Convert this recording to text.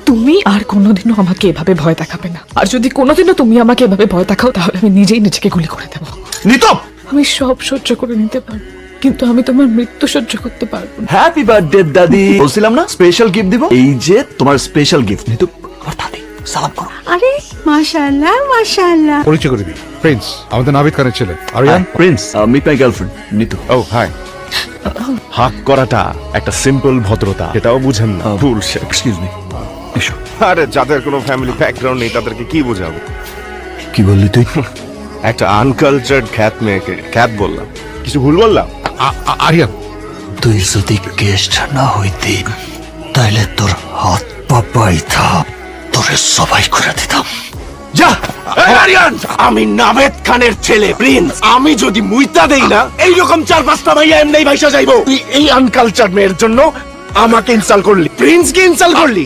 তুমি আর কোনোদিনও আমাকে এভাবে ভয় দেখাবে না, আর যদি কোনোদিনও তুমি আমাকে এভাবে ভয় দেখাও তাহলে আমি নিজেই নিজেকে গুলি করে দেবো। নিতম, আমি সব সহ্য করে নিতে পারবো, কিন্তু আমি তোমার মৃত্যু সহ্য করতে পারবো না। হ্যাপি বার্থডে দাদি। বলছিলাম না স্পেশাল গিফট দিব, এই যে তোমার স্পেশাল গিফট। নিতম, আমার দাদি, সালাম করো। আরে মাশাআল্লাহ মাশাআল্লাহ। পরিচয় করে দিই, প্রিন্স, আমাদের নাবিদ খানের ছেলে। Aryan. Prince, meet my girlfriend Nitu. ও হাই। হাক করাটা একটা সিম্পল ভদ্রতা, এটাও বুঝেন না। ভুল সে। এক্সকিউজ মি, এসো। আরে যাদের কোনো ফ্যামিলি ব্যাকগ্রাউন্ড নেই তাদেরকে কি বোঝাবো? কি বললি তুই? একটা আনকালচার্ড খ্যাত মেয়েকে খ্যাত বললাম, কিছু ভুল বললাম? আরিয়ান, তুই যদি গেস্ট না হইতি তাহলে তোর হাত পা বাইধা তোরে সবাই করে দিতাম। যা আরিয়ান, আমি নাভেদ খানের ছেলে প্রিন্স। আমি যদি মুইতা দেই না, এইরকম 4-5টা ভাইয়া এমনি ভাইসা যাইবো। তুই এই আনকালচার্ড মেয়ের জন্য আমাকে ইনসাল্ট করলি, প্রিন্সকে ইনসাল্ট করলি।